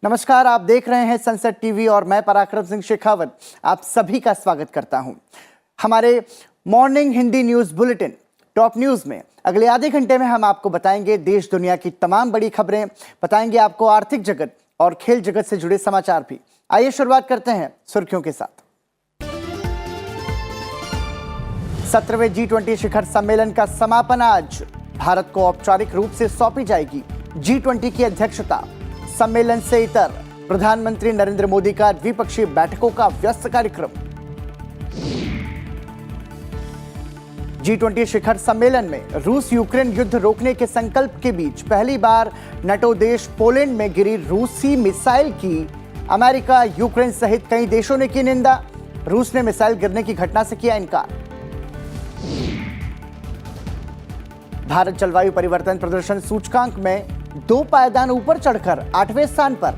नमस्कार, आप देख रहे हैं सनसेट टीवी और मैं पराक्रम सिंह शेखावत आप सभी का स्वागत करता हूं। हमारे morning Hindi news bulletin top news में अगले आधे घंटे में हम आपको बताएंगे देश दुनिया की तमाम बड़ी खबरें, बताएंगे आपको आर्थिक जगत और खेल जगत से जुड़े समाचार भी। आइए शुरुआत करते हैं सुर्खियों के साथ। 17वें G20 शिखर सम्मेलन का समापन आज। भारत को औपचारिक रूप से सौंपी जाएगी G20 की अध्यक्षता। सम्मेलन से इतर प्रधानमंत्री नरेंद्र मोदी का द्विपक्षीय बैठकों का व्यस्त कार्यक्रम। G20 शिखर सम्मेलन में रूस यूक्रेन युद्ध रोकने के संकल्प के बीच पहली बार नाटो देश पोलैंड में गिरी रूसी मिसाइल की अमेरिका, यूक्रेन सहित कई देशों ने की निंदा। रूस ने मिसाइल गिरने की घटना से किया इनकार। भारत जलवायु परिवर्तन प्रदर्शन सूचकांक में 2 पायदान ऊपर चढ़कर 8वें स्थान पर।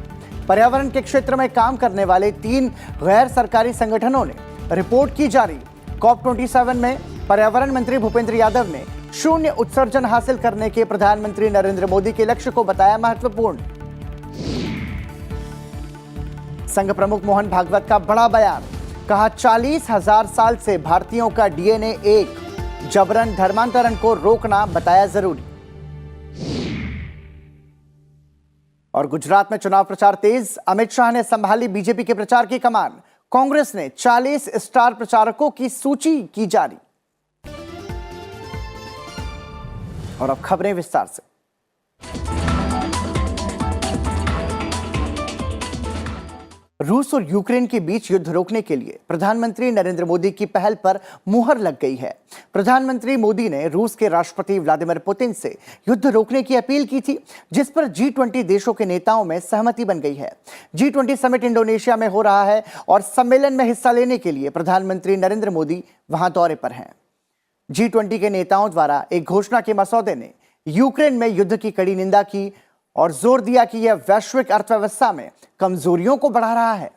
पर्यावरण के क्षेत्र में काम करने वाले 3 गैर सरकारी संगठनों ने रिपोर्ट की जारी। COP27 में पर्यावरण मंत्री भूपेंद्र यादव ने शून्य उत्सर्जन हासिल करने के प्रधानमंत्री नरेंद्र मोदी के लक्ष्य को बताया महत्वपूर्ण। संघ प्रमुख मोहन भागवत का बड़ा बयान, कहा 40,000 साल से भारतीयों का डीएनए एक, जबरन धर्मांतरण को रोकना बताया जरूरी। और गुजरात में चुनाव प्रचार तेज, अमित शाह ने संभाली बीजेपी के प्रचार की कमान। कांग्रेस ने 40 स्टार प्रचारकों की सूची की जारी। और अब खबरें विस्तार से। रूस और यूक्रेन के बीच युद्ध रोकने के लिए प्रधानमंत्री नरेंद्र मोदी की पहल पर मुहर लग गई है। प्रधानमंत्री मोदी ने रूस के राष्ट्रपति व्लादिमीर पुतिन से युद्ध रोकने की अपील की थी, जिस पर G20 देशों के नेताओं में सहमति बन गई है। G20 समिट इंडोनेशिया में हो रहा है और सम्मेलन में हिस्सा लेने के लिए प्रधानमंत्री नरेंद्र मोदी वहां दौरे पर हैं। G20 के नेताओं द्वारा एक घोषणा के मसौदे ने यूक्रेन में युद्ध की कड़ी निंदा की और जोर दिया कि यह वैश्विक अर्थव्यवस्था में कमजोरियों को बढ़ा रहा है।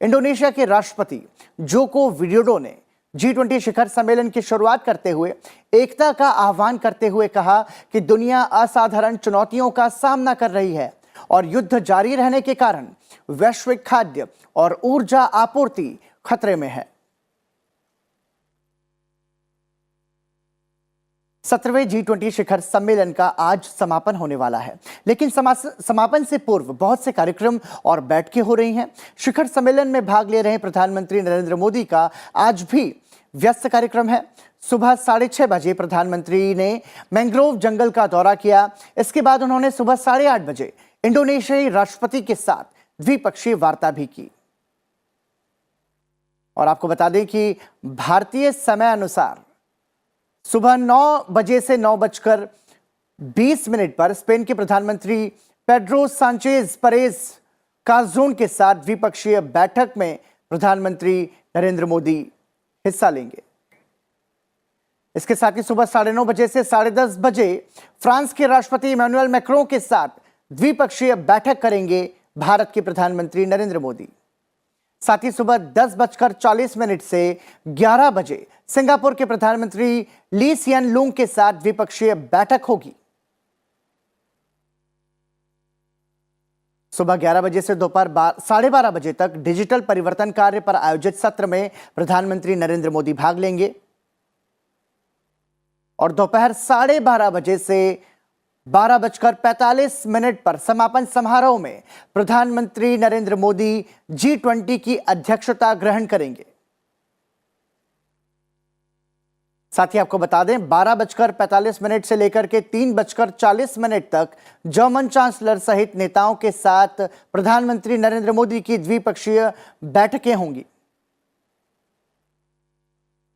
इंडोनेशिया के राष्ट्रपति जोको विडोडो ने G20 शिखर सम्मेलन की शुरुआत करते हुए एकता का आह्वान करते हुए कहा कि दुनिया असाधारण चुनौतियों का सामना कर रही है और युद्ध जारी रहने के कारण वैश्विक खाद्य और ऊर्जा आपूर्ति खतरे में है। 17वें G20 शिखर सम्मेलन का आज समापन होने वाला है, लेकिन समापन से पूर्व बहुत से कार्यक्रम और बैठकें हो रही हैं। शिखर सम्मेलन में भाग ले रहे प्रधानमंत्री नरेंद्र मोदी का आज भी व्यस्त कार्यक्रम है। सुबह 6:30 बजे प्रधानमंत्री ने मैंग्रोव जंगल का दौरा किया। इसके बाद उन्होंने सुबह 8:30 बजे इंडोनेशियाई राष्ट्रपति के साथ द्विपक्षीय वार्ता भी की। और आपको बता दें कि भारतीय समय अनुसार सुबह 9 बजे से 9:20 पर स्पेन के प्रधानमंत्री पेड्रो सांचेज परेज काजोन के साथ द्विपक्षीय बैठक में प्रधानमंत्री नरेंद्र मोदी हिस्सा लेंगे। इसके साथ ही सुबह 9:30 बजे से 10:30 बजे फ्रांस के राष्ट्रपति इमैनुअल मैक्रों के साथ द्विपक्षीय बैठक करेंगे भारत के प्रधानमंत्री नरेंद्र मोदी। साथ ही सुबह 10:40 से 11 बजे सिंगापुर के प्रधानमंत्री ली सियन लूंग के साथ द्विपक्षीय बैठक होगी। सुबह 11 बजे से दोपहर 12:30 बजे तक डिजिटल परिवर्तन कार्य पर आयोजित सत्र में प्रधानमंत्री नरेंद्र मोदी भाग लेंगे और दोपहर 12:30 बजे से 12:45 पर समापन समारोह में प्रधानमंत्री नरेंद्र मोदी G20 की अध्यक्षता ग्रहण करेंगे। साथ ही आपको बता दें 12:45 से लेकर के 3:40 तक जर्मन चांसलर सहित नेताओं के साथ प्रधानमंत्री नरेंद्र मोदी की द्विपक्षीय बैठकें होंगी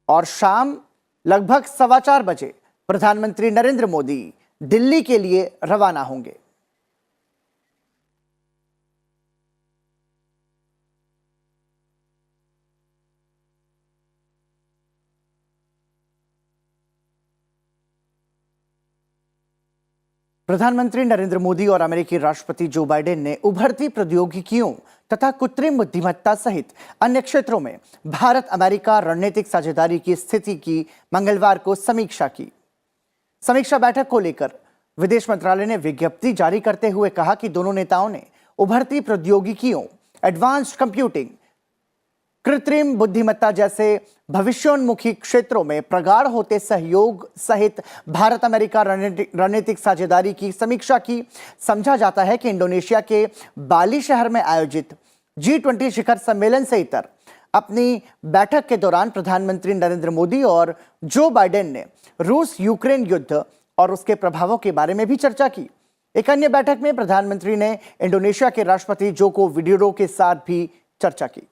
और शाम लगभग 4:15 बजे प्रधानमंत्री नरेंद्र मोदी दिल्ली के लिए रवाना होंगे। प्रधानमंत्री नरेंद्र मोदी और अमेरिकी राष्ट्रपति जो बाइडेन ने उभरती प्रौद्योगिकियों तथा कृत्रिम बुद्धिमत्ता सहित अन्य क्षेत्रों में भारत अमेरिका रणनीतिक साझेदारी की स्थिति की मंगलवार को समीक्षा की। समीक्षा बैठक को लेकर विदेश मंत्रालय ने विज्ञप्ति जारी करते हुए कहा कि दोनों नेताओं ने उभरती प्रौद्योगिकियों, एडवांस्ड कंप्यूटिंग, कृत्रिम बुद्धिमत्ता जैसे भविष्योन्मुखी क्षेत्रों में प्रगाढ़ होते सहयोग सहित भारत अमेरिका रणनीतिक साझेदारी की समीक्षा की। समझा जाता है कि इंडोनेशिया के बाली शहर में आयोजित G20 शिखर सम्मेलन से इतर अपनी बैठक के दौरान प्रधानमंत्री नरेंद्र मोदी और जो बाइडेन ने रूस यूक्रेन युद्ध और उसके प्रभावों के बारे में भी चर्चा की। एक अन्य बैठक में प्रधानमंत्री ने इंडोनेशिया के राष्ट्रपति जोको विडोडो के साथ भी चर्चा की।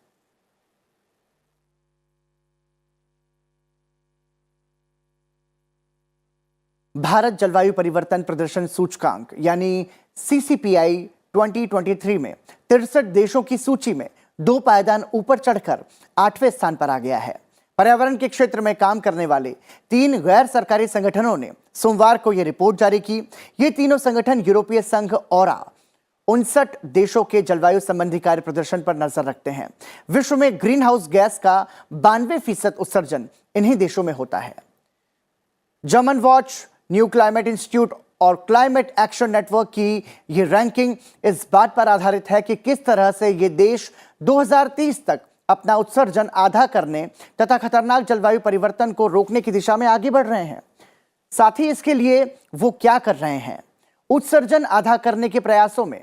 भारत जलवायु परिवर्तन प्रदर्शन सूचकांक यानी CCPI 2023 में 63 देशों की सूची में 2 पायदान ऊपर चढ़कर 8वें स्थान पर आ गया है। पर्यावरण के क्षेत्र में काम करने वाले 3 गैर सरकारी संगठनों ने सोमवार को यह रिपोर्ट जारी की। ये तीनों संगठन यूरोपीय संघ और 59 देशों के जलवायु संबंधी कार्य प्रदर्शन पर नजर रखते हैं। विश्व में ग्रीन हाउस गैस का 92% उत्सर्जन इन्हीं देशों में होता है। German watch, new climate institute और क्लाइमेट एक्शन नेटवर्क की यह रैंकिंग इस बात पर आधारित है कि किस तरह से ये देश 2030 तक अपना उत्सर्जन आधा करने तथा खतरनाक जलवायु परिवर्तन को रोकने की दिशा में आगे बढ़ रहे हैं। साथ ही इसके लिए वो क्या कर रहे हैं। उत्सर्जन आधा करने के प्रयासों में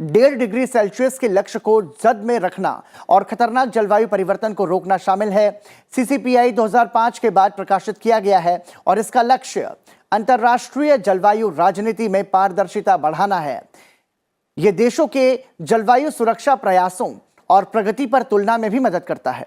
1.5 डिग्री सेल्सियस के लक्ष्य को जद में रखना और खतरनाक जलवायु परिवर्तन को रोकना शामिल है। CCPI 2005 के बाद प्रकाशित किया गया है और इसका लक्ष्य अंतर्राष्ट्रीय जलवायु राजनीति में पारदर्शिता बढ़ाना है। यह देशों के जलवायु सुरक्षा प्रयासों और प्रगति पर तुलना में भी मदद करता है।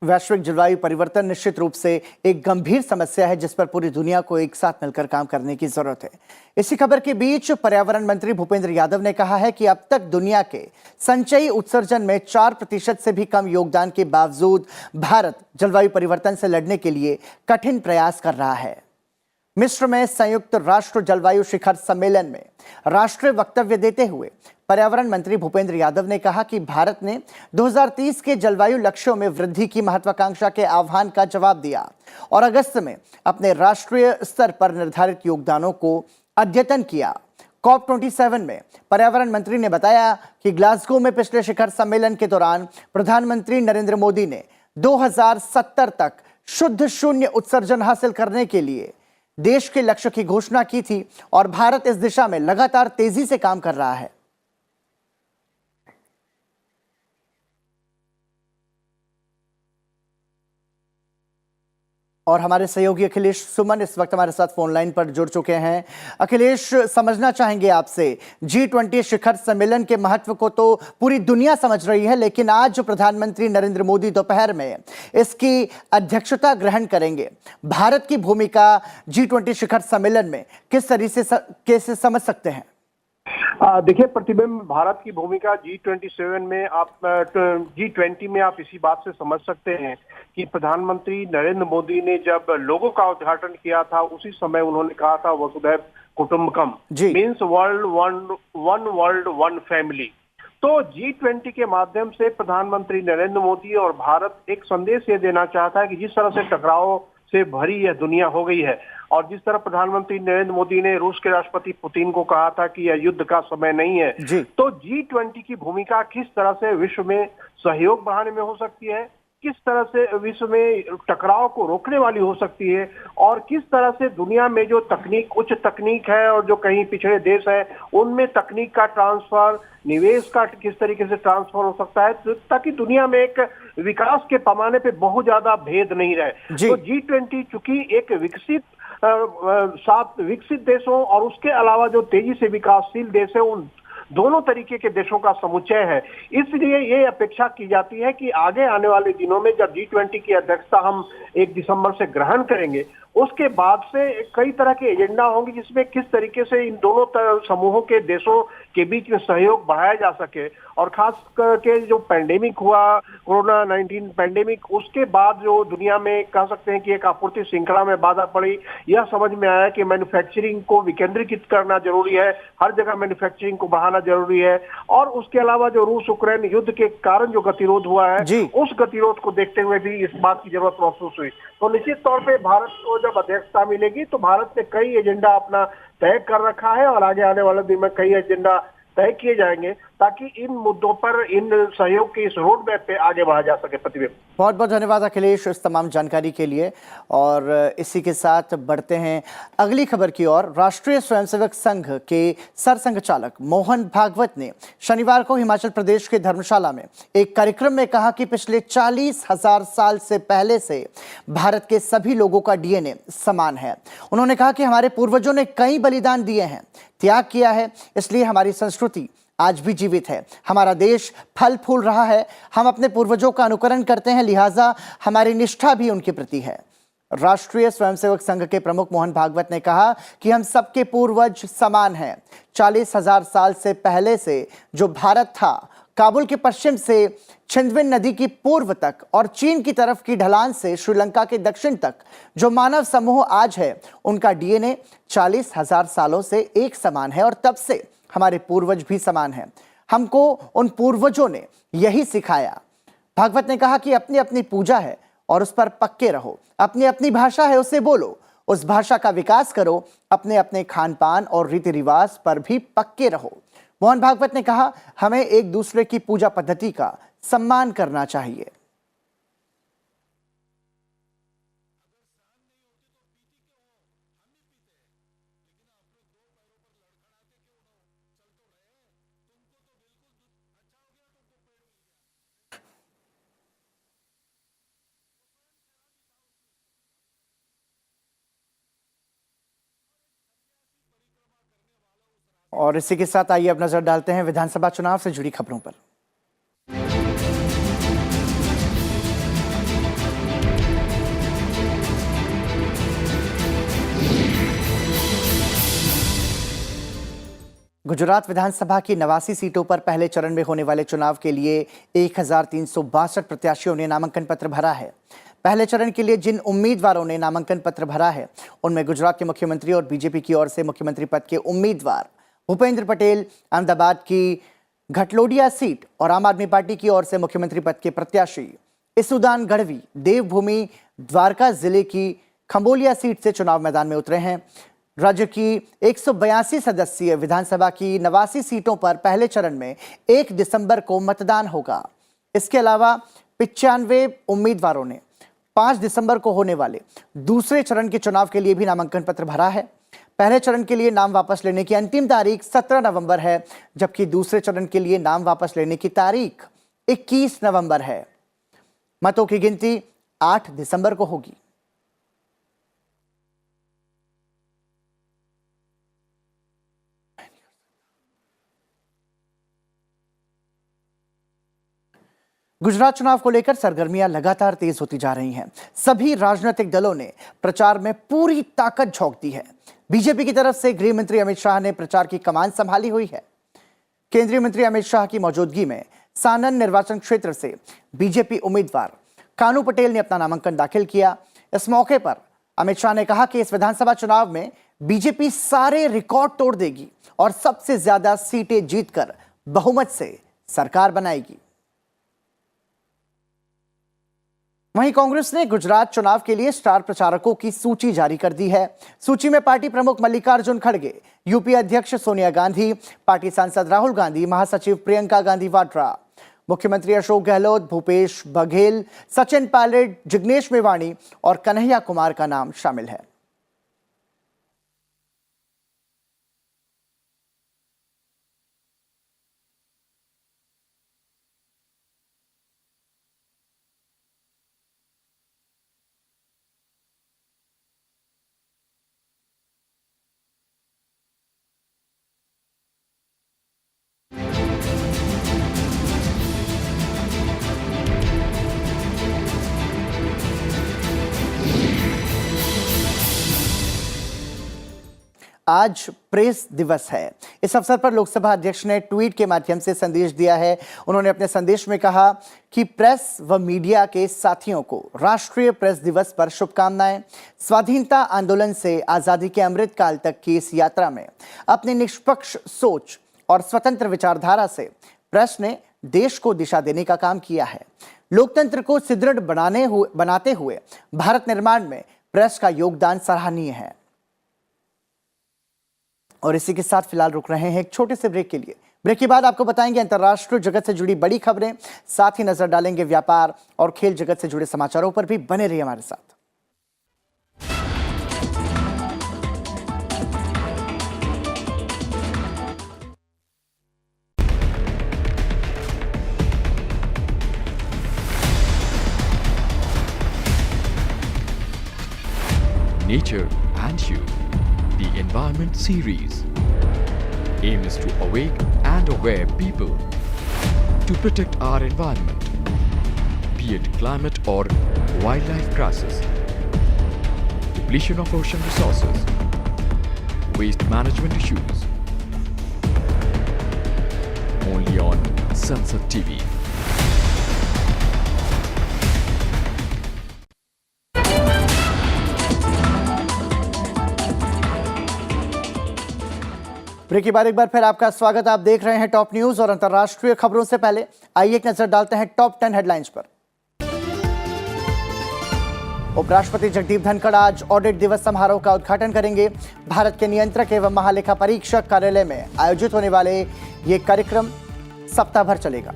वैश्विक जलवायु परिवर्तन निश्चित रूप से एक गंभीर समस्या है जिस पर पूरी दुनिया को एक साथ मिलकर काम करने की जरूरत है। इसी खबर के बीच पर्यावरण मंत्री भूपेंद्र यादव ने कहा है कि अब तक दुनिया के संचयी उत्सर्जन में 4% से भी कम योगदान के बावजूद भारत जलवायु परिवर्तन से लड़ने के लिए कठिन प्रयास कर रहा है। मिस्र में संयुक्त राष्ट्र जलवायु शिखर सम्मेलन में राष्ट्रीय वक्तव्य देते हुए पर्यावरण मंत्री भूपेंद्र यादव ने कहा कि भारत ने 2030 के जलवायु लक्ष्यों में वृद्धि की महत्वाकांक्षा के आह्वान का जवाब दिया और अगस्त में अपने राष्ट्रीय स्तर पर निर्धारित योगदानों को अद्यतन किया। COP27 में पर्यावरण मंत्री ने बताया कि ग्लासगो में पिछले शिखर सम्मेलन के दौरान प्रधानमंत्री नरेंद्र मोदी ने 2070 तक शुद्ध शून्य उत्सर्जन हासिल करने के लिए देश के लक्ष्य की घोषणा की थी और भारत इस दिशा में लगातार तेजी से काम कर रहा है। और हमारे सहयोगी अखिलेश सुमन इस वक्त हमारे साथ फोन लाइन पर जुड़ चुके हैं। अखिलेश, समझना चाहेंगे आपसे, G20 शिखर सम्मेलन के महत्व को तो पूरी दुनिया समझ रही है, लेकिन आज जो प्रधानमंत्री नरेंद्र मोदी दोपहर में इसकी अध्यक्षता ग्रहण करेंगे, भारत की भूमिका G20 शिखर सम्मेलन में किस तरीके से कैसे समझ सकते हैं? देखिए प्रतिबिंब, भारत की भूमिका G27 में G20 में आप इसी बात से समझ सकते हैं कि प्रधानमंत्री नरेंद्र मोदी ने जब लोगो का उद्घाटन किया था उसी समय उन्होंने कहा था वसुधैव कुटुंबकम, means one world one family. तो G20 के माध्यम से प्रधानमंत्री नरेंद्र मोदी और भारत एक संदेश ये देना चाहता है कि जिस तरह से टकराव से भरी यह दुनिया हो गई है और जिस तरह प्रधानमंत्री नरेंद्र मोदी ने रूस के राष्ट्रपति पुतिन को कहा था कि यह युद्ध का समय नहीं है, तो G20 की भूमिका किस तरह से विश्व में सहयोग बढ़ाने में हो सकती है, किस तरह से विश्व में टकराव को रोकने वाली हो सकती है और किस तरह से दुनिया में जो तकनीक, उच्च तकनीक है और जो कहीं पिछड़े देश है उनमें तकनीक का ट्रांसफर, निवेश का किस तरीके से ट्रांसफर हो सकता है ताकि दुनिया में एक विकास के पैमाने पे बहुत ज्यादा भेद नहीं रहे। तो G20 चूंकि एक विकसित देशों और उसके अलावा जो तेजी से विकासशील देश है उन दोनों तरीके के देशों का समुच्चय है, इसलिए ये अपेक्षा की जाती है कि आगे आने वाले दिनों में जब G20 की अध्यक्षता हम 1 दिसंबर से ग्रहण करेंगे उसके बाद से कई तरह के एजेंडा होंगे जिसमें किस तरीके से इन दोनों समूहों के देशों के बीच में सहयोग बढ़ाया जा सके। और खास करके जो पैंडेमिक हुआ, कोरोना 19 पैंडेमिक, उसके बाद जो दुनिया में कह सकते हैं कि एक आपूर्ति श्रृंखला में बाधा पड़ी, यह समझ में आया कि मैन्युफैक्चरिंग को विकेंद्रीकृत करना जरूरी है, हर जगह मैन्युफैक्चरिंग को बढ़ाना जरूरी है। और उसके अलावा जो रूस यूक्रेन युद्ध के कारण जो गतिरोध हुआ है, उस गतिरोध को देखते हुए भी इस बात की जरूरत महसूस हुई। तो निश्चित तौर पे भारत को जब अध्यक्षता मिलेगी तो भारत ने कई एजेंडा अपना तय कर रखा है और आगे आने वाले दिन में कई एजेंडा तय किए जाएंगे ताकि इन मुद्दों पर, इन सहयोग के इस रोड मैप पे आगे बढ़ा जा सके। प्रतिबिंब, बहुत बहुत धन्यवाद अखिलेश इस तमाम जानकारी के लिए। और इसी के साथ बढ़ते हैं अगली खबर की ओर। राष्ट्रीय स्वयंसेवक संघ के सरसंघचालक मोहन भागवत ने शनिवार को हिमाचल प्रदेश के धर्मशाला में एक कार्यक्रम में कहा कि पिछले 40,000 साल से पहले से भारत के सभी लोगों का डीएनए समान है। उन्होंने कहा कि हमारे पूर्वजों ने कई बलिदान दिए हैं, त्याग किया है, इसलिए हमारी संस्कृति आज भी जीवित है। हमारा देश फल फूल रहा है। हम अपने पूर्वजों का अनुकरण करते हैं, लिहाजा हमारी निष्ठा भी उनके प्रति है। राष्ट्रीय स्वयंसेवक संघ के प्रमुख मोहन भागवत ने कहा कि हम सबके पूर्वज समान हैं। 40,000 साल से पहले से जो भारत था, काबुल के पश्चिम से छिंदवाड़ा नदी की पूर्व तक और चीन की तरफ की ढलान से श्रीलंका के दक्षिण तक जो मानव समूह आज है, उनका डीएनए 40,000 सालों से एक समान है और तब से हमारे पूर्वज भी समान हैं। हमको उन पूर्वजों ने यही सिखाया। भागवत ने कहा कि अपनी अपनी पूजा है और उस पर पक्के रहो, अपनी अपनी भाषा है उसे बोलो, उस भाषा का विकास करो, अपने अपने खान पान और रीति रिवाज पर भी पक्के रहो। मोहन भागवत ने कहा हमें एक दूसरे की पूजा पद्धति का सम्मान करना चाहिए। और इसी के साथ आइए अब नजर डालते हैं विधानसभा चुनाव से जुड़ी खबरों पर। गुजरात विधानसभा की 89 सीटों पर पहले चरण में होने वाले चुनाव के लिए 1362 प्रत्याशियों ने नामांकन पत्र भरा है। पहले चरण के लिए जिन उम्मीदवारों ने नामांकन पत्र भरा है, उनमें गुजरात के मुख्यमंत्री और बीजेपी की ओर से मुख्यमंत्री पद के उम्मीदवार भूपेंद्र पटेल, अहमदाबाद की घटलोडिया सीट और आम आदमी पार्टी की ओर से मुख्यमंत्री पद के प्रत्याशी इसुदान गढ़वी देवभूमि द्वारका जिले की खंबोलिया सीट से चुनाव मैदान में उतरे हैं। राज्य की 182 सदस्यीय विधानसभा की 89 सीटों पर पहले चरण में 1 दिसंबर को मतदान होगा। इसके अलावा 95 उम्मीदवारों ने 5 दिसंबर को होने वाले दूसरे चरण के चुनाव के लिए भी नामांकन पत्र भरा है। पहले चरण के लिए नाम वापस लेने की अंतिम तारीख 17 नवंबर है, जबकि दूसरे चरण के लिए नाम वापस लेने की तारीख 21 नवंबर है। मतों की गिनती 8 दिसंबर को होगी। गुजरात चुनाव को लेकर सरगर्मियां लगातार तेज होती जा रही हैं। सभी राजनीतिक दलों ने प्रचार में पूरी ताकत झोंक दी है। बीजेपी की तरफ से गृह मंत्री अमित शाह ने प्रचार की कमान संभाली हुई है। केंद्रीय मंत्री अमित शाह की मौजूदगी में सानन निर्वाचन क्षेत्र से बीजेपी उम्मीदवार कानू पटेल ने अपना नामांकन दाखिल किया। इस मौके पर अमित शाह ने कहा कि इस विधानसभा चुनाव में बीजेपी सारे रिकॉर्ड तोड़ देगी और सबसे ज्यादा सीटें जीतकर बहुमत से सरकार बनाएगी। वहीं कांग्रेस ने गुजरात चुनाव के लिए स्टार प्रचारकों की सूची जारी कर दी है। सूची में पार्टी प्रमुख मल्लिकार्जुन खड़गे, यूपी अध्यक्ष सोनिया गांधी, पार्टी सांसद राहुल गांधी, महासचिव प्रियंका गांधी वाड्रा, मुख्यमंत्री अशोक गहलोत, भूपेश बघेल, सचिन पायलट, जिग्नेश मेवाणी और कन्हैया कुमार का नाम शामिल है। आज प्रेस दिवस है। इस अवसर पर लोकसभा अध्यक्ष ने ट्वीट के माध्यम से संदेश दिया है। उन्होंने अपने संदेश में कहा कि प्रेस व मीडिया के साथियों को राष्ट्रीय प्रेस दिवस पर शुभकामनाएं। स्वाधीनता आंदोलन से आजादी के अमृत काल तक की इस यात्रा में अपनी निष्पक्ष सोच और स्वतंत्र विचारधारा से प्रेस ने देश को दिशा देने का काम किया है। लोकतंत्र को सुदृढ़ बनाते हुए भारत निर्माण में प्रेस का योगदान सराहनीय है। और इसी के साथ फिलहाल रुक रहे हैं एक छोटे से ब्रेक के लिए। ब्रेक के बाद आपको बताएंगे अंतर्राष्ट्रीय जगत से जुड़ी बड़ी खबरें, साथ ही नजर डालेंगे व्यापार और खेल जगत से जुड़े समाचारों पर भी। बने रहिए हमारे साथ। Nature and You, the Environment Series, aim is to awake and aware people to protect our environment, be it climate or wildlife crisis, depletion of ocean resources, waste management issues. Only on Sunset TV. Break के बाद एक बार फिर आपका स्वागत। आप देख रहे हैं टॉप न्यूज और अंतर्राष्ट्रीय खबरों से पहले आइए एक नजर डालते हैं टॉप 10 हेडलाइंस पर। उपराष्ट्रपति जगदीप धनखड़ आज ऑडिट दिवस समारोह का उद्घाटन करेंगे। भारत के नियंत्रक एवं महालेखा परीक्षक कार्यालय में आयोजित होने वाले ये कार्यक्रम सप्ताह भर चलेगा।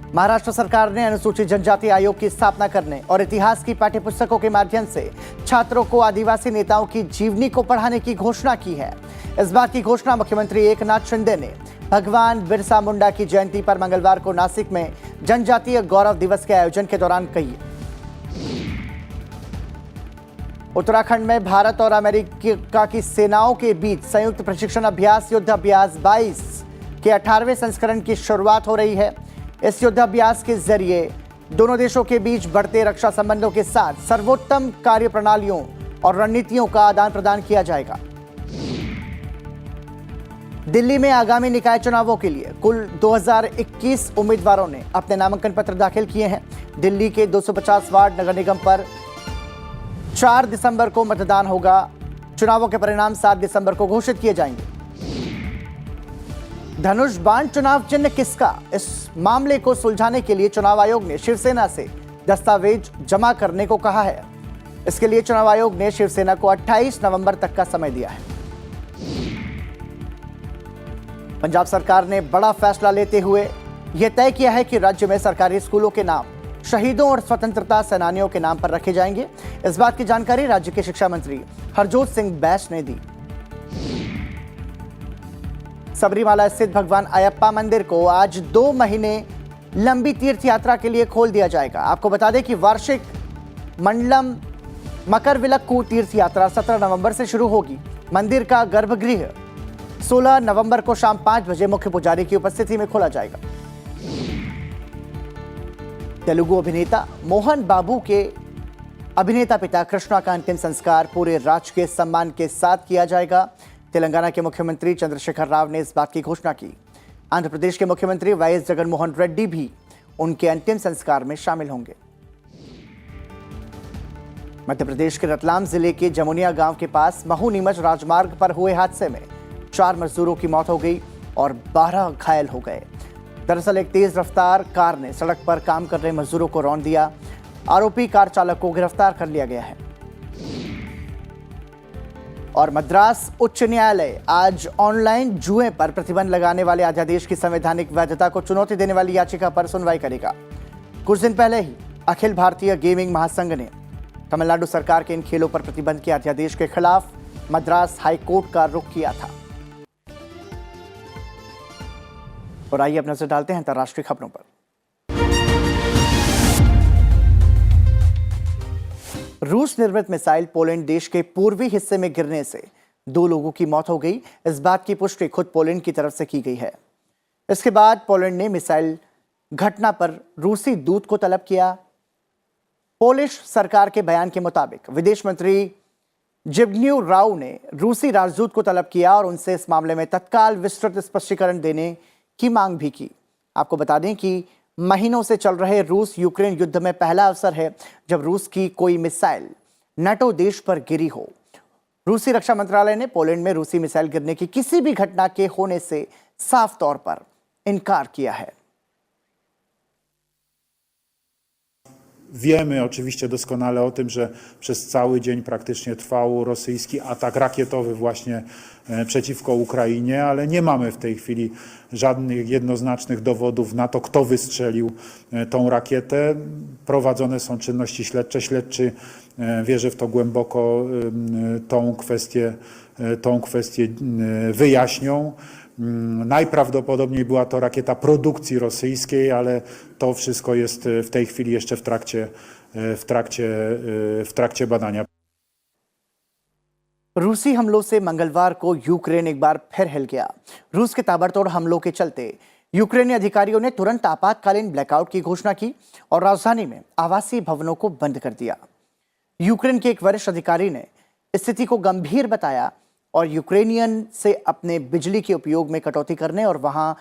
महाराष्ट्र सरकार ने अनुसूचित जनजाति आयोग की स्थापना करने और इतिहास की पाठ्यपुस्तकों के माध्यम से छात्रों को आदिवासी नेताओं की जीवनी को पढ़ाने की घोषणा की है। इस बात की घोषणा मुख्यमंत्री एकनाथ शिंदे ने भगवान बिरसा मुंडा की जयंती पर मंगलवार को नासिक में जनजातीय गौरव दिवस के आयोजन के दौरान कही। उत्तराखंड में भारत और अमेरिका की सेनाओं के बीच संयुक्त प्रशिक्षण अभ्यास युद्ध अभ्यास 22 के 18वें संस्करण की शुरुआत हो रही है। इस युद्धाभ्यास के जरिए दोनों देशों के बीच बढ़ते रक्षा संबंधों के साथ सर्वोत्तम कार्य प्रणालियों और रणनीतियों का आदान प्रदान किया जाएगा। दिल्ली में आगामी निकाय चुनावों के लिए कुल 2021 उम्मीदवारों ने अपने नामांकन पत्र दाखिल किए हैं। दिल्ली के 250 वार्ड नगर निगम पर 4 दिसंबर को मतदान होगा। चुनावों के परिणाम 7 दिसंबर को घोषित किए जाएंगे। धनुष बाण चुनाव चिन्ह किसका, इस मामले को सुलझाने के लिए चुनाव आयोग ने शिवसेना से दस्तावेज जमा करने को कहा है। इसके लिए चुनाव आयोग ने शिवसेना को 28 नवंबर तक का समय दिया है। पंजाब सरकार ने बड़ा फैसला लेते हुए यह तय किया है कि राज्य में सरकारी स्कूलों के नाम शहीदों और स्वतंत्रता सेनानियों के नाम पर रखे जाएंगे। इस बात की जानकारी राज्य के शिक्षा मंत्री हरजोत सिंह बैस ने दी। सबरीमाला स्थित भगवान अयप्पा मंदिर को आज 2 महीने लंबी तीर्थ यात्रा के लिए खोल दिया जाएगा। आपको बता दें कि वार्षिक मंडलम मकरविलक्कू तीर्थ यात्रा 17 नवंबर से शुरू होगी। मंदिर का गर्भगृह 16 नवंबर को शाम 5 बजे मुख्य पुजारी की उपस्थिति में खोला जाएगा। तेलुगु अभिनेता मोहन बाबू के अभिनेता पिता कृष्णा का अंतिम संस्कार पूरे राजकीय सम्मान के साथ किया जाएगा। तेलंगाना के मुख्यमंत्री चंद्रशेखर राव ने इस बात की घोषणा की। आंध्र प्रदेश के मुख्यमंत्री वाईएस जगनमोहन रेड्डी भी उनके अंतिम संस्कार में शामिल होंगे। मध्य प्रदेश के रतलाम जिले के जमुनिया गांव के पास महू नीमच राजमार्ग पर हुए हादसे में 4 मजदूरों की मौत हो गई और 12 घायल हो गए। दरअसल एक तेज रफ्तार कार ने सड़क पर काम कर रहे मजदूरों को रौंद दिया। आरोपी कार चालक को गिरफ्तार कर लिया गया है। और मद्रास उच्च न्यायालय आज ऑनलाइन जुए पर प्रतिबंध लगाने वाले अध्यादेश की संवैधानिक वैधता को चुनौती देने वाली याचिका पर सुनवाई करेगा। कुछ दिन पहले ही अखिल भारतीय गेमिंग महासंघ ने तमिलनाडु सरकार के इन खेलों पर प्रतिबंध के अध्यादेश के खिलाफ मद्रास हाईकोर्ट का रुख किया था। और आइए अब नजर डालते हैं अंतर्राष्ट्रीय खबरों पर। रूस निर्मित मिसाइल पोलैंड देश के पूर्वी हिस्से में गिरने से 2 लोगों की मौत हो गई। इस बात की पुष्टि खुद पोलैंड की तरफ से की गई है। इसके बाद पोलैंड ने मिसाइल घटना पर रूसी दूत को तलब किया। पोलिश सरकार के बयान के मुताबिक विदेश मंत्री जिग्न्यू राव ने रूसी राजदूत को तलब किया और उनसे इस मामले में तत्काल विस्तृत स्पष्टीकरण देने की मांग भी की। आपको बता दें कि महीनों से चल रहे रूस यूक्रेन युद्ध में पहला अवसर है जब रूस की कोई मिसाइल नाटो देश पर गिरी हो। रूसी रक्षा मंत्रालय ने पोलैंड में रूसी मिसाइल गिरने की किसी भी घटना के होने से साफ तौर पर इनकार किया है। Wiemy oczywiście doskonale o tym, że przez cały dzień praktycznie trwał rosyjski atak rakietowy właśnie przeciwko Ukrainie, ale nie mamy w tej chwili żadnych jednoznacznych dowodów na to, kto wystrzelił tą rakietę. Prowadzone są czynności śledcze. Śledczy, wierzę w to głęboko, tą kwestię wyjaśnią. Najprawdopodobniej była to rakieta produkcji rosyjskiej, ale to wszystko jest w tej chwili jeszcze w trakcie badania. रूसी हमलों से मंगलवार को Ukraine एक बार फिर हिल गया। रूस के ताबड़तोड़ हमलों के चलते यूक्रेनी अधिकारियों ने तुरंत आपातकालीन ब्लैकआउट की घोषणा की और राजधानी में आवासीय भवनों को बंद कर दिया। यूक्रेन के एक वरिष्ठ अधिकारी ने स्थिति को गंभीर बताया और यूक्रेनियन से अपने बिजली के उपयोग में कटौती करने और वहां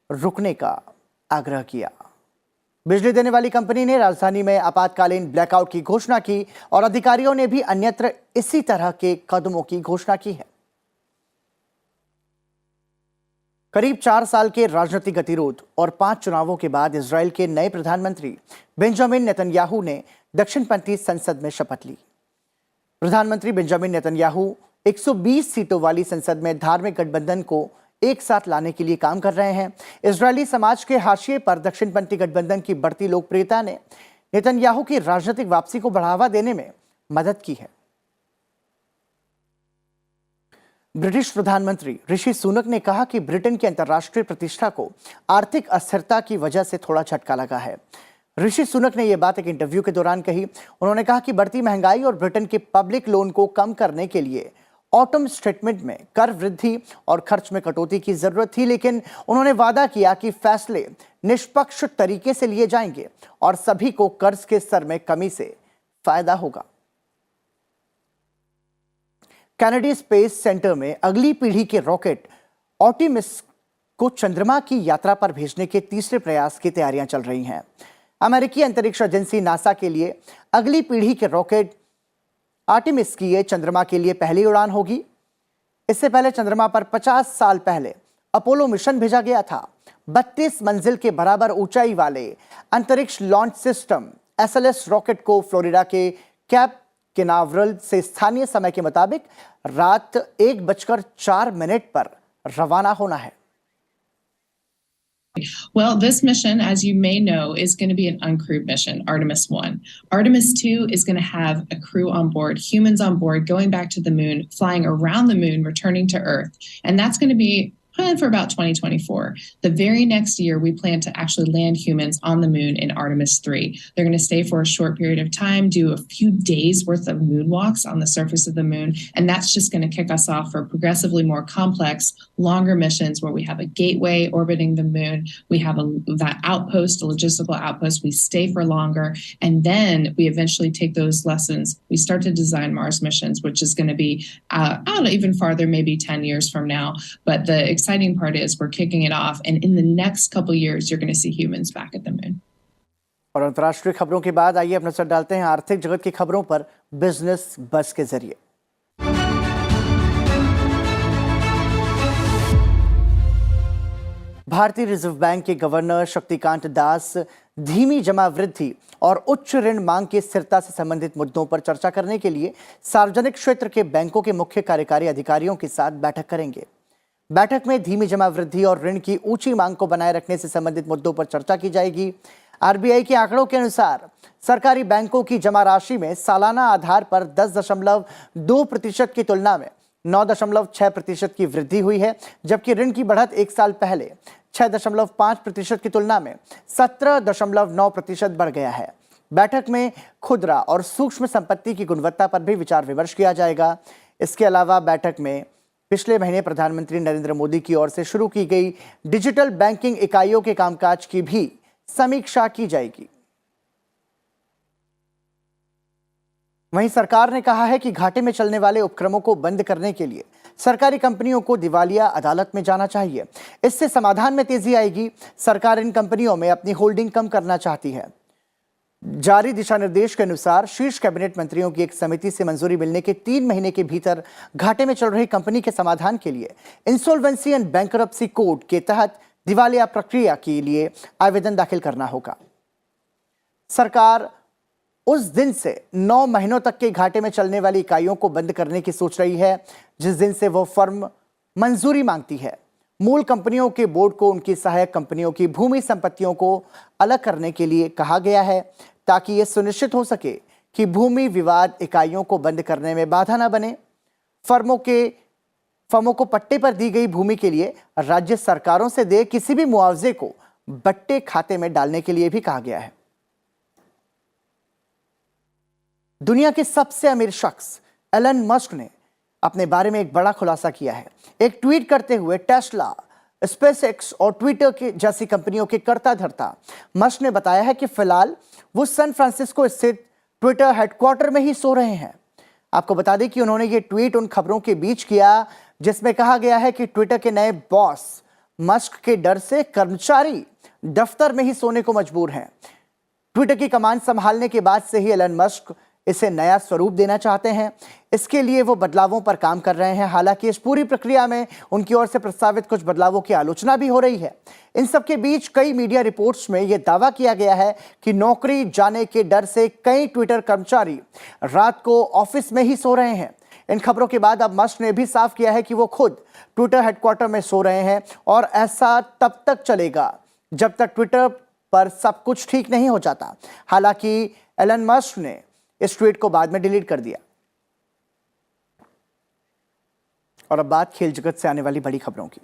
रुकने का आग्रह किया। बिजली देने वाली कंपनी ने राजधानी में आपातकालीन ब्लैकआउट की घोषणा की और अधिकारियों ने भी अन्यत्र इसी तरह के कदमों की घोषणा की है। करीब 4 साल के राजनीतिक गतिरोध और 5 चुनावों के बाद इजराइल के नए प्रधानमंत्री बेंजामिन नेतन्याहू ने दक्षिणपंथी संसद में शपथ ली। प्रधानमंत्री बेंजामिन नेतन्याहू 120 सीटों वाली संसद में धार्मिक गठबंधन को एक साथ लाने के लिए काम कर रहे हैं। इजरायली समाज के हाशिए पर दक्षिणपंथी गठबंधन की बढ़ती लोकप्रियता ने नेतन्याहू की राजनीतिक वापसी को बढ़ावा देने में मदद की है। ब्रिटिश प्रधानमंत्री ऋषि सुनक ने कहा कि ब्रिटेन की अंतर्राष्ट्रीय प्रतिष्ठा को आर्थिक अस्थिरता की वजह से थोड़ा झटका लगा है। ऋषि सुनक ने यह बात एक इंटरव्यू के दौरान कही। उन्होंने कहा कि बढ़ती महंगाई और ब्रिटेन के पब्लिक लोन को कम करने के लिए ऑटम स्टेटमेंट में कर वृद्धि और खर्च में कटौती की जरूरत थी, लेकिन उन्होंने वादा किया कि फैसले निष्पक्ष तरीके से लिए जाएंगे और सभी को कर्ज के स्तर में कमी से फायदा होगा। कैनेडी स्पेस सेंटर में अगली पीढ़ी के रॉकेट ऑर्टिमिस को चंद्रमा की यात्रा पर भेजने के तीसरे प्रयास की तैयारियां चल रही हैं। अमेरिकी अंतरिक्ष एजेंसी नासा के लिए अगली पीढ़ी के रॉकेट आर्टिमिस की ये चंद्रमा के लिए पहली उड़ान होगी। इससे पहले चंद्रमा पर 50 साल पहले अपोलो मिशन भेजा गया था। 32 मंजिल के बराबर ऊंचाई वाले अंतरिक्ष लॉन्च सिस्टम SLS रॉकेट को फ्लोरिडा के कैप केनावरल से स्थानीय समय के मुताबिक रात 1:04 पर रवाना होना है। Well, this mission, as you may know, is going to be an uncrewed mission, Artemis 1. Artemis 2 is going to have a crew on board, humans on board, going back to the moon, flying around the moon, returning to Earth. And that's going to be planned for about 2024. The very next year, we plan to actually land humans on the moon in Artemis 3. They're going to stay for a short period of time, do a few days worth of moonwalks on the surface of the moon, and that's just going to kick us off for progressively more complex, longer missions where we have a gateway orbiting the moon, we have that outpost, a logistical outpost, we stay for longer, and then we eventually take those lessons. We start to design Mars missions, which is going to be out even farther, maybe 10 years from now. But the exciting part is we're kicking it off, and in the next couple years, you're going to see humans back at the moon. और अंतर्राष्ट्रीय खबरों के बाद आइए अब नजर डालते हैं आर्थिक जगत की खबरों पर बिजनेस बस के जरिए। भारतीय रिजर्व बैंक के गवर्नर शक्तिकांत दास धीमी जमा वृद्धि और उच्च ऋण मांग की स्थिरता से संबंधित मुद्दों पर चर्चा करने के लिए सार्वजनिक क्षेत्र के बैंकों के मुख्य कार्यकारी अधिकारियों के साथ बैठक करेंगे। बैठक में धीमी जमा वृद्धि और ऋण की ऊंची मांग को बनाए रखने से संबंधित मुद्दों पर चर्चा की जाएगी। आरबीआई के आंकड़ों के अनुसार सरकारी बैंकों की जमा राशि में सालाना आधार पर 10.2% की तुलना में 9.6% की वृद्धि हुई है, जबकि ऋण की बढ़त एक साल पहले 6.5% की तुलना में 17.9% बढ़ गया है। बैठक में खुदरा और सूक्ष्म संपत्ति की गुणवत्ता पर भी विचार विमर्श किया जाएगा। इसके अलावा बैठक में पिछले महीने प्रधानमंत्री नरेंद्र मोदी की ओर से शुरू की गई डिजिटल बैंकिंग इकाइयों के कामकाज की भी समीक्षा की जाएगी। वहीं सरकार ने कहा है कि घाटे में चलने वाले उपक्रमों को बंद करने के लिए सरकारी कंपनियों को दिवालिया अदालत में जाना चाहिए। इससे समाधान में तेजी आएगी। सरकार इन कंपनियों में अपनी होल्डिंग कम करना चाहती है। जारी दिशा निर्देश के अनुसार शीर्ष कैबिनेट मंत्रियों की एक समिति से मंजूरी मिलने के 3 महीने के भीतर घाटे में चल रही कंपनी के समाधान के लिए इंसॉल्वेंसी एंड बैंकरप्सी कोड के तहत दिवालिया प्रक्रिया के लिए आवेदन दाखिल करना होगा। सरकार उस दिन से 9 महीनों तक के घाटे में चलने वाली इकाइयों को बंद करने की सोच रही है जिस दिन से वो फर्म मंजूरी मांगती है। मूल कंपनियों के बोर्ड को उनकी सहायक कंपनियों की भूमि संपत्तियों को अलग करने के लिए कहा गया है ताकि यह सुनिश्चित हो सके कि भूमि विवाद इकाइयों को बंद करने में बाधा न बने। फर्मों को पट्टे पर दी गई भूमि के लिए राज्य सरकारों से दे किसी भी मुआवजे को बट्टे खाते में डालने के लिए भी कहा गया है। दुनिया के सबसे अमीर शख्स एलन मस्क ने अपने बारे में एक बड़ा खुलासा किया है। एक ट्वीट करते हुए टेस्ला, स्पेसएक्स और ट्विटर के जैसी कंपनियों के कर्ता धर्ता मस्क ने बताया है कि फिलहाल वो सैन फ्रांसिस्को स्थित ट्विटर हेडक्वार्टर में ही सो रहे हैं। आपको बता दें कि उन्होंने ये ट्वीट उन खबरों के बीच किया जिसमें कहा गया है कि ट्विटर के नए बॉस मस्क के डर से कर्मचारी दफ्तर में ही सोने को मजबूर हैं। ट्विटर की कमान संभालने के बाद से ही एलन मस्क इसे नया स्वरूप देना चाहते हैं। इसके लिए वो बदलावों पर काम कर रहे हैं। हालांकि इस पूरी प्रक्रिया में उनकी ओर से प्रस्तावित कुछ बदलावों की आलोचना भी हो रही है। इन सब के बीच कई मीडिया रिपोर्ट्स में यह दावा किया गया है कि नौकरी जाने के डर से कई ट्विटर कर्मचारी रात को ऑफिस में ही सो रहे हैं। इन खबरों के बाद अब मस्क ने भी साफ किया है कि वो खुद ट्विटर हेडक्वार्टर में सो रहे हैं और ऐसा तब तक चलेगा जब तक ट्विटर पर सब कुछ ठीक नहीं हो जाता। हालांकि एलन मस्क ने इस ट्वीट को बाद में डिलीट कर दिया। और अब बात खेल जगत से आने वाली बड़ी खबरों की।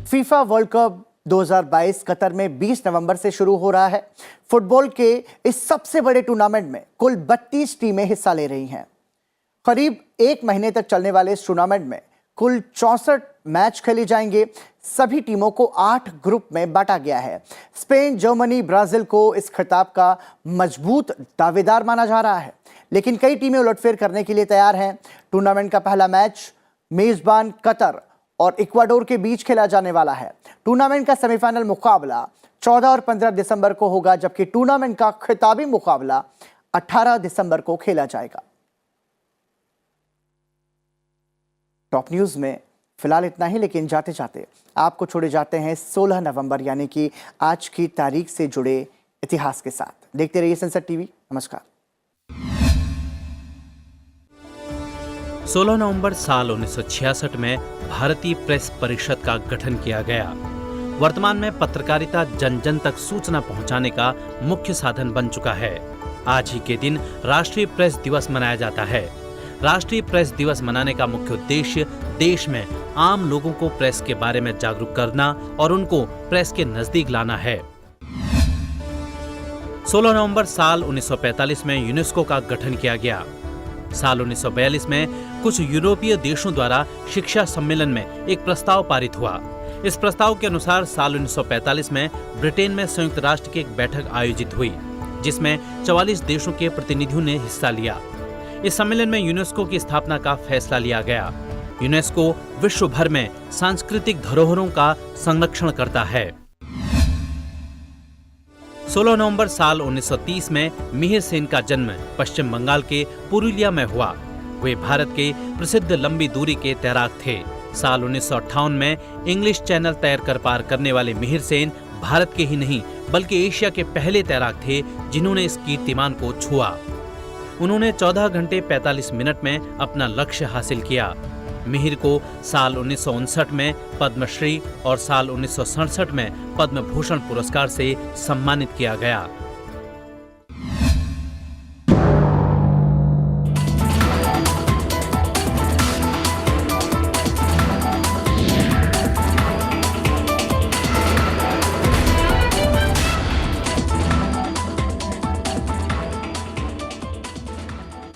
फीफा वर्ल्ड कप 2022 कतर में 20 नवंबर से शुरू हो रहा है। फुटबॉल के इस सबसे बड़े टूर्नामेंट में कुल 32 टीमें हिस्सा ले रही हैं। करीब 1 महीने तक चलने वाले इस टूर्नामेंट में कुल 64 मैच खेले जाएंगे। सभी टीमों को 8 ग्रुप में बांटा गया है। स्पेन, जर्मनी, ब्राजील को इस खिताब का मजबूत दावेदार माना जा रहा है, लेकिन कई टीमें उलटफेर करने के लिए तैयार हैं। टूर्नामेंट का पहला मैच मेजबान कतर और इक्वाडोर के बीच खेला जाने वाला है। टूर्नामेंट का सेमीफाइनल मुकाबला 14 और 15 दिसंबर को होगा, जबकि टूर्नामेंट का खिताबी मुकाबला 18 दिसंबर को खेला जाएगा। टॉप न्यूज में फिलहाल इतना ही, लेकिन जाते जाते आपको छोड़े जाते हैं 16 नवंबर यानी कि आज की तारीख से जुड़े इतिहास के साथ। देखते रहिए सनसेट टीवी। नमस्कार। 16 नवंबर साल 1966 में भारतीय प्रेस परिषद का गठन किया गया। वर्तमान में पत्रकारिता जन जन तक सूचना पहुंचाने का मुख्य साधन बन चुका है। आज ही के दिन राष्ट्रीय प्रेस दिवस मनाया जाता है। राष्ट्रीय प्रेस दिवस मनाने का मुख्य उद्देश्य देश में आम लोगों को प्रेस के बारे में जागरूक करना और उनको प्रेस के नजदीक लाना है। 16 नवंबर साल 1945 में यूनेस्को का गठन किया गया। साल 1942 में कुछ यूरोपीय देशों द्वारा शिक्षा सम्मेलन में एक प्रस्ताव पारित हुआ। इस प्रस्ताव के अनुसार साल 1945 में ब्रिटेन में संयुक्त राष्ट्र की एक बैठक आयोजित हुई, जिसमें 44 देशों के प्रतिनिधियों ने हिस्सा लिया। इस सम्मेलन में यूनेस्को की स्थापना का फैसला लिया गया। यूनेस्को विश्व भर में सांस्कृतिक धरोहरों का संरक्षण करता है। 16 नवंबर साल 1930 में मिहिर सेन का जन्म पश्चिम बंगाल के पुरुलिया में हुआ। वे भारत के प्रसिद्ध लंबी दूरी के तैराक थे। साल 1958 में इंग्लिश चैनल तैर कर पार करने वाले मिहिर सेन भारत के ही नहीं बल्कि एशिया के पहले तैराक थे जिन्होंने इस कीर्तिमान को छुआ। उन्होंने 14 घंटे 45 मिनट में अपना लक्ष्य हासिल किया। मिहिर को साल 1959 में पद्मश्री और साल 1967 में पद्म भूषण पुरस्कार से सम्मानित किया गया।